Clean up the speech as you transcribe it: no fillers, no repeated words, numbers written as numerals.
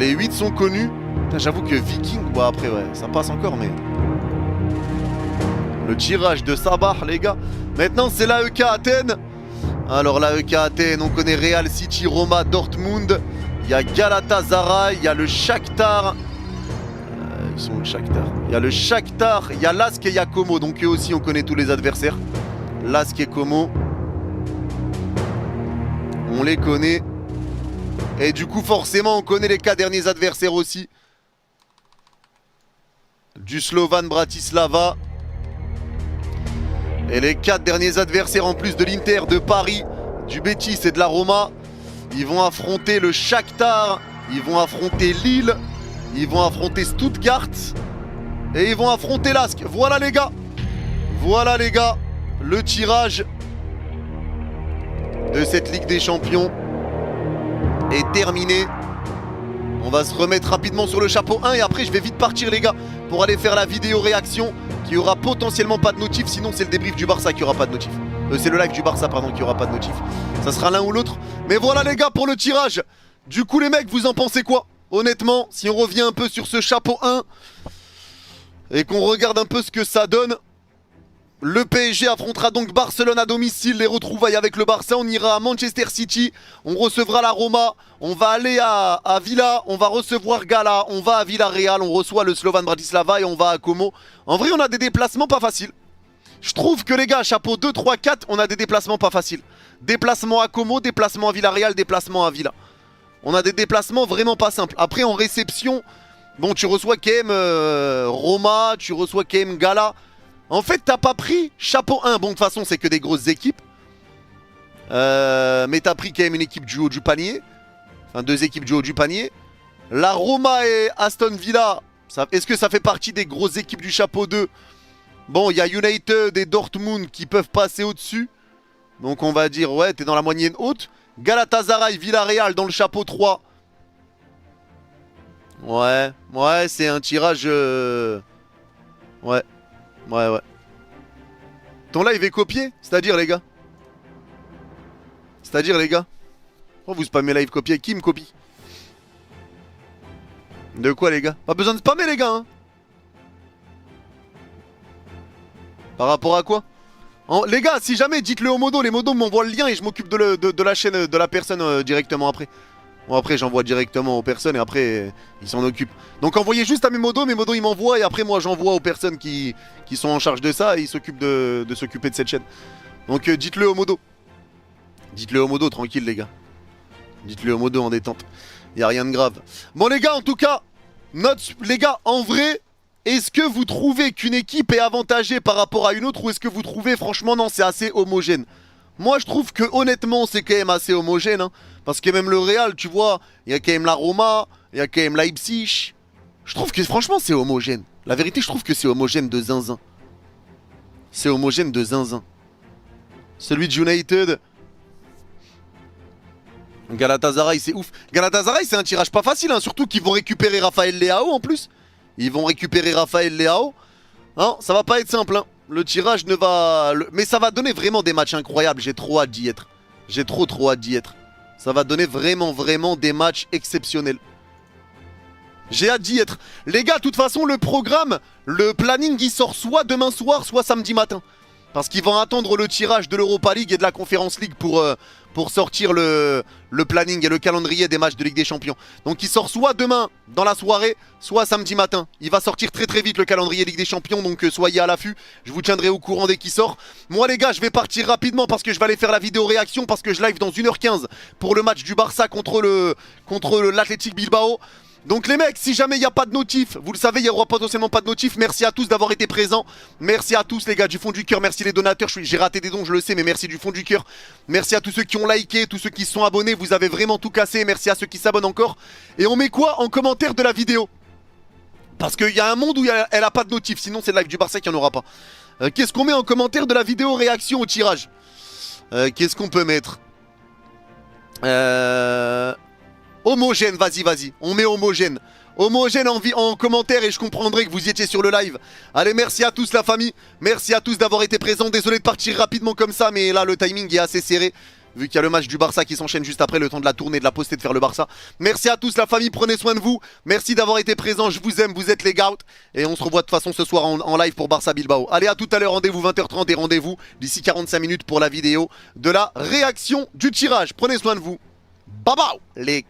Les 8 sont connus. J'avoue que Viking, bon après ouais, ça passe encore mais... Le tirage de Sabah les gars. Maintenant c'est l'AEK Athènes. Alors l'AEK Athènes, on connaît Real City, Roma, Dortmund. Il y a Galatasaray, il y a le Shakhtar. Ils sont où le Shakhtar? Il y a le Shakhtar, il y a Lask et il y a Como. Donc eux aussi on connaît tous les adversaires. Lask et Como. On les connaît. Et du coup forcément on connaît les 4 derniers adversaires aussi. Du Slovan Bratislava. Et les 4 derniers adversaires en plus de l'Inter, de Paris, du Betis et de la Roma. Ils vont affronter le Shakhtar. Ils vont affronter Lille. Ils vont affronter Stuttgart. Et ils vont affronter Lask. Voilà les gars. Voilà les gars. Le tirage de cette Ligue des Champions est terminé. On va se remettre rapidement sur le chapeau 1 et après je vais vite partir les gars pour aller faire la vidéo réaction qui aura potentiellement pas de notif, sinon c'est le débrief du Barça qui aura pas de notif. C'est le live du Barça pardon qui aura pas de notif. Ça sera l'un ou l'autre. Mais voilà les gars pour le tirage. Du coup les mecs vous en pensez quoi? Honnêtement si on revient un peu sur ce chapeau 1 et qu'on regarde un peu ce que ça donne. Le PSG affrontera donc Barcelone à domicile, les retrouvailles avec le Barça, on ira à Manchester City, on recevra la Roma, on va aller à Villa, on va recevoir Gala, on va à Villarreal, on reçoit le Slovan Bratislava et on va à Como. En vrai on a des déplacements pas faciles. Je trouve que les gars, chapeau 2, 3, 4, on a des déplacements pas faciles. Déplacement à Como, déplacement à Villarreal, déplacement à Villa. On a des déplacements vraiment pas simples. Après en réception, bon tu reçois quand même Roma, tu reçois quand même Gala. En fait, t'as pas pris chapeau 1. Bon, de toute façon, c'est que des grosses équipes. Mais t'as pris quand même une équipe du haut du panier. Enfin, 2 équipes du haut du panier. La Roma et Aston Villa. Est-ce que ça fait partie des grosses équipes du chapeau 2? Bon, il y a United et Dortmund qui peuvent passer au-dessus. Donc, on va dire, ouais, t'es dans la moyenne haute. Galatasaray, Villarreal dans le chapeau 3. Ouais, c'est un tirage... Ouais. Ton live est copié? C'est-à-dire les gars? Oh vous spammez live copié, qui me copie? De quoi les gars? Pas besoin de spammer les gars hein. Par rapport à quoi? Les gars si jamais dites-le aux modos, les modos m'envoient le lien et je m'occupe de la chaîne de la personne directement après. Bon après j'envoie directement aux personnes et après ils s'en occupent. Donc envoyez juste à mes modos ils m'envoient et après moi j'envoie aux personnes qui sont en charge de ça et ils s'occupent de s'occuper de cette chaîne. Donc dites-le aux modos. Dites-le aux modos tranquille les gars. Dites-le aux modos en détente. Y a rien de grave. Bon les gars en tout cas, les gars en vrai, est-ce que vous trouvez qu'une équipe est avantagée par rapport à une autre ou est-ce que vous trouvez franchement non c'est assez homogène? Moi je trouve que honnêtement c'est quand même assez homogène hein. Parce que même le Real tu vois, il y a quand même la Roma, il y a quand même Leipzig. Je trouve que franchement c'est homogène. La vérité je trouve que c'est homogène de zinzin. C'est homogène de zinzin. Celui de United, Galatasaray c'est ouf. Galatasaray c'est un tirage pas facile hein. Surtout qu'ils vont récupérer Raphaël Leao en plus. Ils vont récupérer Raphaël Leao hein, ça va pas être simple hein. Le tirage ne va... Mais ça va donner vraiment des matchs incroyables. J'ai trop hâte d'y être. J'ai trop hâte d'y être. Ça va donner vraiment des matchs exceptionnels. J'ai hâte d'y être. Les gars, de toute façon, le programme, le planning, il sort soit demain soir, soit samedi matin. Parce qu'ils vont attendre le tirage de l'Europa League et de la Conference League pour sortir le planning et le calendrier des matchs de Ligue des Champions. Donc il sort soit demain dans la soirée, soit samedi matin. Il va sortir très vite le calendrier Ligue des Champions, donc soyez à l'affût. Je vous tiendrai au courant dès qu'il sort. Moi les gars, je vais partir rapidement parce que je vais aller faire la vidéo réaction parce que je live dans 1h15 pour le match du Barça contre l'Athletic Bilbao. Donc les mecs, si jamais il n'y a pas de notif, vous le savez, il n'y aura potentiellement pas de notif. Merci à tous d'avoir été présents. Merci à tous les gars du fond du cœur. Merci les donateurs. J'ai raté des dons, je le sais, mais merci du fond du cœur. Merci à tous ceux qui ont liké, tous ceux qui se sont abonnés. Vous avez vraiment tout cassé. Merci à ceux qui s'abonnent encore. Et on met quoi en commentaire de la vidéo? Parce qu'il y a un monde où elle a pas de notif. Sinon c'est le live du Barça qu'il n'y en aura pas. Qu'est-ce qu'on met en commentaire de la vidéo réaction au tirage? Qu'est-ce qu'on peut mettre? Homogène, vas-y, on met homogène. Homogène en commentaire et je comprendrai que vous y étiez sur le live. Allez, merci à tous la famille. Merci à tous d'avoir été présents. Désolé de partir rapidement comme ça, mais là le timing est assez serré. vu qu'il y a le match du Barça qui s'enchaîne juste après, le temps de la tournée, de la poster, de faire le Barça. Merci à tous la famille, prenez soin de vous. Merci d'avoir été présents, je vous aime, vous êtes les gouts. Et on se revoit de toute façon ce soir en live pour Barça Bilbao. Allez, à tout à l'heure, rendez-vous 20h30 et rendez-vous d'ici 45 minutes pour la vidéo de la réaction du tirage. Prenez soin de vous. Bye bye les